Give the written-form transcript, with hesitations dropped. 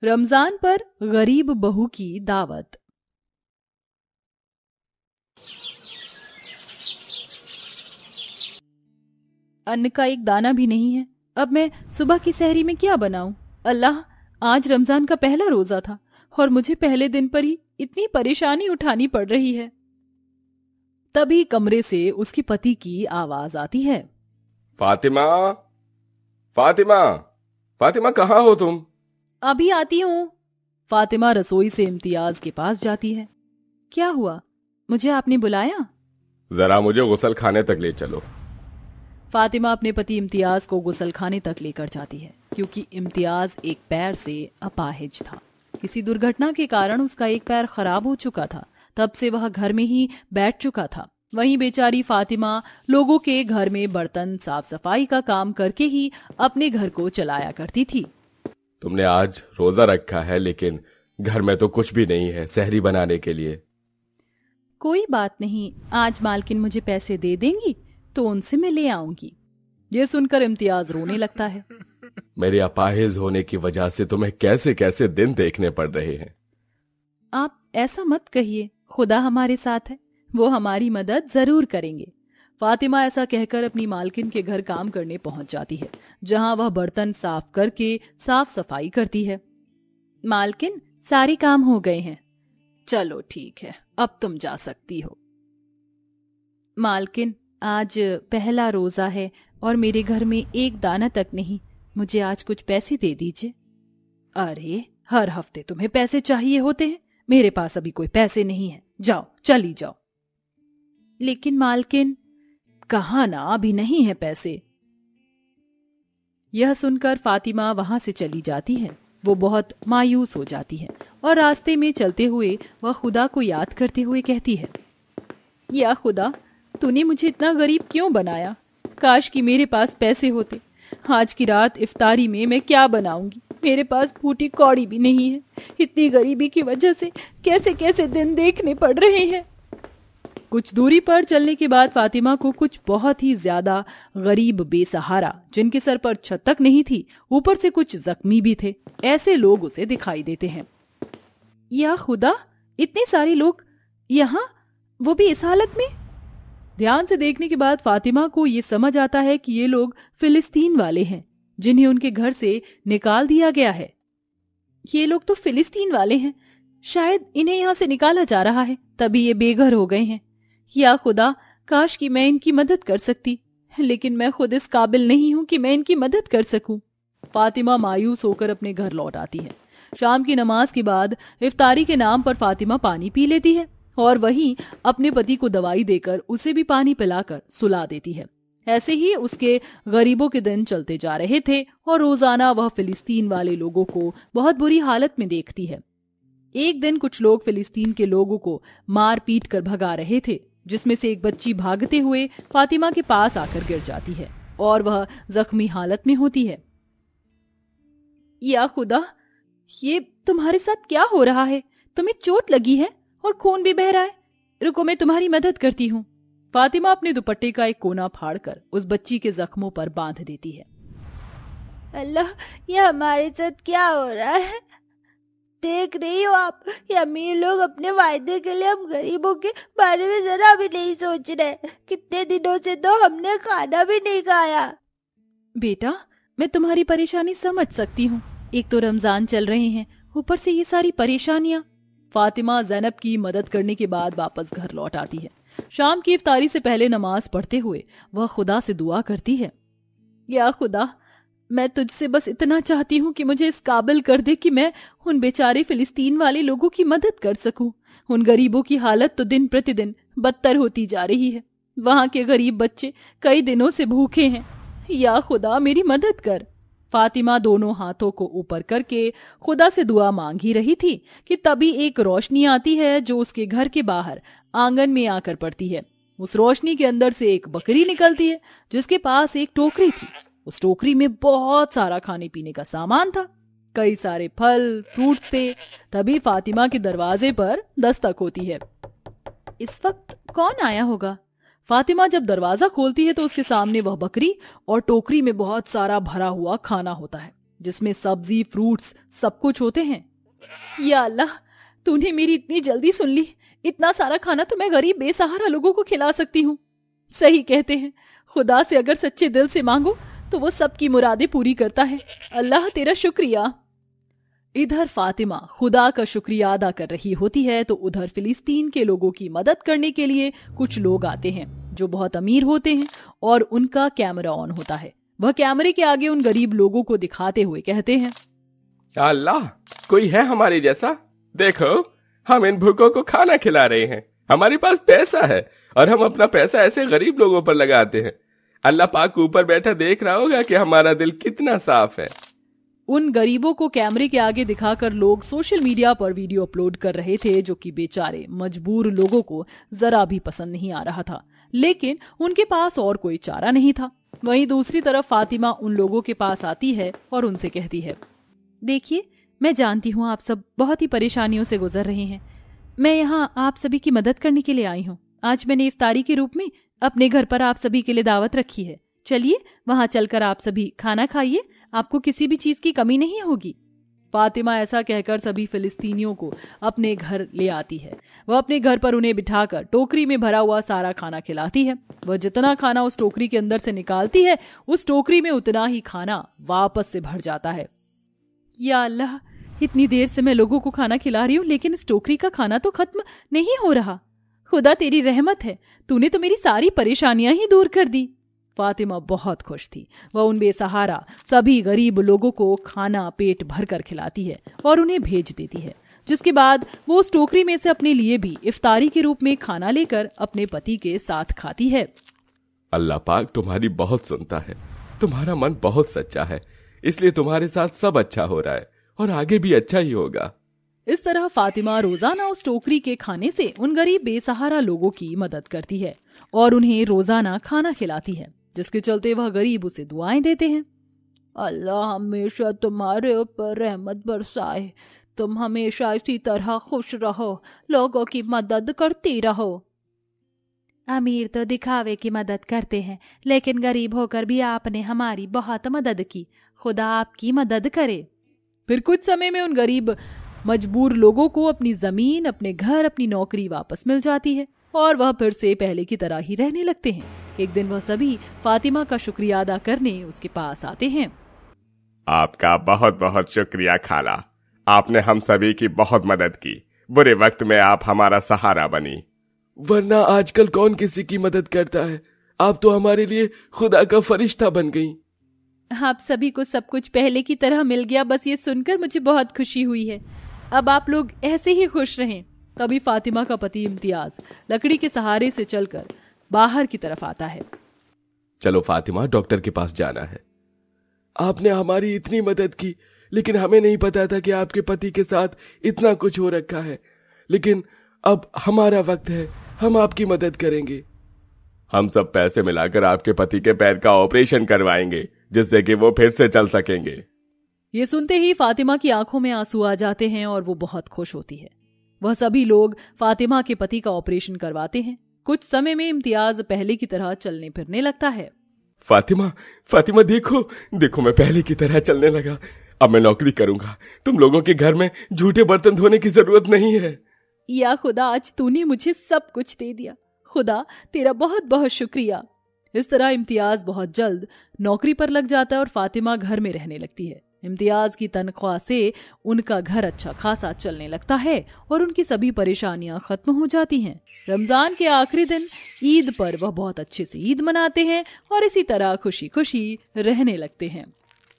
रमजान पर गरीब बहू की दावत। अन्न का एक दाना भी नहीं है। अब मैं सुबह की सहरी में क्या बनाऊं? अल्लाह, आज रमजान का पहला रोजा था और मुझे पहले दिन पर ही इतनी परेशानी उठानी पड़ रही है। तभी कमरे से उसके पति की आवाज आती है। फातिमा, फातिमा, फातिमा कहाँ हो तुम? अभी आती हूँ। फातिमा रसोई से इम्तियाज के पास जाती है। क्या हुआ, मुझे आपने बुलाया? जरा मुझे गुसल खाने तक ले चलो। फातिमा अपने पति इम्तियाज को गुसल खाने तक लेकर जाती है, क्योंकि इम्तियाज एक पैर से अपाहिज था। किसी दुर्घटना के कारण उसका एक पैर खराब हो चुका था। तब से वह घर में ही बैठ चुका था। वहीं बेचारी फातिमा लोगों के घर में बर्तन साफ सफाई का काम करके ही अपने घर को चलाया करती थी। तुमने आज रोजा रखा है, लेकिन घर में तो कुछ भी नहीं है सहरी बनाने के लिए। कोई बात नहीं, आज मालकिन मुझे पैसे दे देंगी तो उनसे मैं ले आऊंगी। ये सुनकर इम्तियाज रोने लगता है। मेरे अपाहिज होने की वजह से तुम्हें कैसे कैसे दिन देखने पड़ रहे हैं। आप ऐसा मत कहिए, खुदा हमारे साथ है, वो हमारी मदद जरूर करेंगे। फातिमा ऐसा कहकर अपनी मालकिन के घर काम करने पहुंच जाती है, जहां वह बर्तन साफ करके साफ सफाई करती है। मालकिन, सारे काम हो गए हैं। चलो ठीक है, अब तुम जा सकती हो। मालकिन, आज पहला रोजा है और मेरे घर में एक दाना तक नहीं, मुझे आज कुछ पैसे दे दीजिए। अरे, हर हफ्ते तुम्हें पैसे चाहिए होते हैं, मेरे पास अभी कोई पैसे नहीं है, जाओ चली जाओ। लेकिन मालकिन, कहा ना अभी नहीं है पैसे। यह सुनकर फातिमा वहां से चली जाती है। वो बहुत मायूस हो जाती है और रास्ते में चलते हुए वह खुदा को याद करते हुए कहती है, या खुदा, तूने मुझे इतना गरीब क्यों बनाया? काश कि मेरे पास पैसे होते। आज की रात इफ्तारी में मैं क्या बनाऊंगी? मेरे पास फूटी कौड़ी भी नहीं है। इतनी गरीबी की वजह से कैसे कैसे दिन देखने पड़ रहे हैं। कुछ दूरी पर चलने के बाद फातिमा को कुछ बहुत ही ज्यादा गरीब बेसहारा, जिनके सर पर छत तक नहीं थी, ऊपर से कुछ जख्मी भी थे, ऐसे लोग उसे दिखाई देते हैं। या खुदा, इतने सारे लोग यहाँ, वो भी इस हालत में। ध्यान से देखने के बाद फातिमा को ये समझ आता है कि ये लोग फिलिस्तीन वाले हैं, जिन्हें उनके घर से निकाल दिया गया है। ये लोग तो फिलिस्तीन वाले हैं, शायद इन्हें यहाँ से निकाला जा रहा है, तभी ये बेघर हो गए हैं। या खुदा, काश कि मैं इनकी मदद कर सकती, लेकिन मैं खुद इस काबिल नहीं हूं कि मैं इनकी मदद कर सकूं। फातिमा मायूस होकर अपने घर लौट आती है। शाम की नमाज के बाद इफ्तारी के नाम पर फातिमा पानी पी लेती है और वहीं अपने पति को दवाई देकर उसे भी पानी पिलाकर सुला देती है। ऐसे ही उसके गरीबों के दिन चलते जा रहे थे और रोजाना वह फिलिस्तीन वाले लोगों को बहुत बुरी हालत में देखती है। एक दिन कुछ लोग फिलिस्तीन के लोगों को मार पीट कर भगा रहे थे, जिसमें से एक बच्ची भागते हुए फातिमा के पास आकर गिर जाती है और वह जख्मी हालत में होती है। या खुदा, ये तुम्हारे साथ क्या हो रहा है? तुम्हें चोट लगी है और खून भी बह रहा है। रुको, मैं तुम्हारी मदद करती हूँ। फातिमा अपने दुपट्टे का एक कोना फाड़कर उस बच्ची के जख्मों पर बांध देती है। अल्लाह, ये हमारे साथ क्या हो रहा है? देख रही हो आप, ये अमीर लोग अपने वायदे के लिए हम गरीबों के बारे में जरा भी नहीं सोच रहे। कितने दिनों से तो हमने खाना भी नहीं खाया। बेटा, मैं तुम्हारी परेशानी समझ सकती हूँ। एक तो रमजान चल रहे हैं, ऊपर से ये सारी परेशानियां। फातिमा ज़ैनब की मदद करने के बाद वापस घर लौट आती है। शाम की इफ्तारी से पहले नमाज पढ़ते हुए वह खुदा से दुआ करती है, या खुदा, मैं तुझसे बस इतना चाहती हूँ कि मुझे इस काबिल कर दे कि मैं उन बेचारे फिलिस्तीन वाले लोगों की मदद कर सकूं। उन गरीबों की हालत तो दिन प्रतिदिन बदतर होती जा रही है। वहां के गरीब बच्चे कई दिनों से भूखे हैं। या खुदा, मेरी मदद कर। फातिमा दोनों हाथों को ऊपर करके खुदा से दुआ मांग ही रही थी कि तभी एक रोशनी आती है जो उसके घर के बाहर आंगन में आकर पड़ती है। उस रोशनी के अंदर से एक बकरी निकलती है, जिसके पास एक टोकरी थी। उस टोकरी में बहुत सारा खाने पीने का सामान था, कई सारे फल फ्रूट्स थे। तभी फातिमा के दरवाजे पर दस्तक होती है। इस वक्त कौन आया होगा? फातिमा जब दरवाजा खोलती है तो उसके सामने वह बकरी और टोकरी में बहुत सारा भरा हुआ खाना होता है, जिसमें सब्जी, फ्रूट्स सब कुछ होते हैं। या अल्लाह, तूने मेरी इतनी जल्दी सुन ली। इतना सारा खाना तो मैं गरीब बेसहारा लोगों को खिला सकती हूँ। सही कहते हैं, खुदा से अगर सच्चे दिल से मांगो तो वो सबकी मुरादें पूरी करता है। अल्लाह तेरा शुक्रिया। इधर फातिमा खुदा का शुक्रिया अदा कर रही होती है तो उधर फिलिस्तीन के लोगों की मदद करने के लिए कुछ लोग आते हैं जो बहुत अमीर होते हैं और उनका कैमरा ऑन होता है। वह कैमरे के आगे उन गरीब लोगों को दिखाते हुए कहते हैं, या अल्लाह, कोई है हमारे जैसा? देखो, हम इन भूखों को खाना खिला रहे हैं। हमारे पास पैसा है और हम अपना पैसा ऐसे गरीब लोगों पर लगाते हैं। अल्लाह पाक ऊपर बैठा देख रहा होगा कि हमारा दिल कितना साफ है। उन गरीबों को कैमरे के आगे दिखाकर लोग सोशल मीडिया पर वीडियो अपलोड कर रहे थे, जो कि बेचारे मजबूर लोगों को जरा भी पसंद नहीं आ रहा था, लेकिन उनके पास और कोई चारा नहीं था। वहीं दूसरी तरफ फातिमा उन लोगों के पास आती है और उनसे कहती है, देखिए, मैं जानती हूँ आप सब बहुत ही परेशानियों से गुजर रहे हैं। मैं यहाँ आप सभी की मदद करने के लिए आई हूँ। आज मैंने इफ्तारी के रूप में अपने घर पर आप सभी के लिए दावत रखी है। चलिए वहां चलकर आप सभी खाना खाइए, आपको किसी भी चीज की कमी नहीं होगी। फातिमा ऐसा कहकर सभी फिलिस्तीनियों को अपने घर ले आती है। वह अपने घर पर उन्हें बिठाकर टोकरी में भरा हुआ सारा खाना खिलाती है। वह जितना खाना उस टोकरी के अंदर से निकालती है, उस टोकरी में उतना ही खाना वापस से भर जाता है। या अल्लाह, इतनी देर से मैं लोगों को खाना खिला रही हूँ, लेकिन इस टोकरी का खाना तो खत्म नहीं हो रहा। खुदा तेरी रहमत है, तूने तो मेरी सारी परेशानियां ही दूर कर दी। फातिमा बहुत खुश थी। वह उन बेसहारा सभी गरीब लोगों को खाना पेट भरकर खिलाती है और उन्हें भेज देती है, जिसके बाद वो उस टोकरी में से अपने लिए भी इफ्तारी के रूप में खाना लेकर अपने पति के साथ खाती है। अल्लाह पाक तुम्हारी बहुत सुनता है। तुम्हारा मन बहुत सच्चा है, इसलिए तुम्हारे साथ सब अच्छा हो रहा है और आगे भी अच्छा ही होगा। इस तरह फातिमा रोजाना उस टोकरी के खाने से उन गरीब बेसहारा लोगों की मदद करती है और उन्हें रोजाना खाना खिलाती है, जिसके चलते वह गरीब उसे दुआएं देते हैं। अल्लाह हमेशा तुम्हारे ऊपर रहमत बरसाए, तुम हमेशा इसी तरह खुश रहो, लोगों की मदद करती रहो। अमीर तो दिखावे की मदद करते हैं, लेकिन गरीब होकर भी आपने हमारी बहुत मदद की। खुदा आपकी मदद करे। फिर कुछ समय में उन गरीब मजबूर लोगों को अपनी जमीन, अपने घर, अपनी नौकरी वापस मिल जाती है और वह फिर से पहले की तरह ही रहने लगते हैं। एक दिन वह सभी फातिमा का शुक्रिया अदा करने उसके पास आते हैं। आपका बहुत बहुत शुक्रिया खाला, आपने हम सभी की बहुत मदद की। बुरे वक्त में आप हमारा सहारा बनी, वरना आजकल कौन किसी की मदद करता है। आप तो हमारे लिए खुदा का फरिश्ता बन गई। आप सभी को सब कुछ पहले की तरह मिल गया, बस ये सुनकर मुझे बहुत खुशी हुई है। अब आप लोग ऐसे ही खुश रहें। तभी फातिमा का पति इम्तियाज लकड़ी के सहारे से चलकर बाहर की तरफ आता है। चलो फातिमा, डॉक्टर के पास जाना है। आपने हमारी इतनी मदद की, लेकिन हमें नहीं पता था कि आपके पति के साथ इतना कुछ हो रखा है। लेकिन अब हमारा वक्त है, हम आपकी मदद करेंगे। हम सब पैसे मिलाकर आपके पति के पैर का ऑपरेशन करवाएंगे, जिससे कि वो फिर से चल सकेंगे। ये सुनते ही फातिमा की आंखों में आंसू आ जाते हैं और वो बहुत खुश होती है। वह सभी लोग फातिमा के पति का ऑपरेशन करवाते हैं। कुछ समय में इम्तियाज पहले की तरह चलने फिरने लगता है। फातिमा देखो, मैं पहले की तरह चलने लगा। अब मैं नौकरी करूंगा। तुम लोगों के घर में झूठे बर्तन धोने की जरूरत नहीं है। या खुदा, आज तूने मुझे सब कुछ दे दिया। खुदा तेरा बहुत बहुत शुक्रिया। इस तरह इम्तियाज बहुत जल्द नौकरी पर लग जाता है और फातिमा घर में रहने लगती है। इम्तियाज की तनख्वाह से उनका घर अच्छा खासा चलने लगता है और उनकी सभी परेशानियां खत्म हो जाती हैं। रमजान के आखिरी दिन ईद पर वह बहुत अच्छे से ईद मनाते हैं और इसी तरह खुशी खुशी रहने लगते हैं।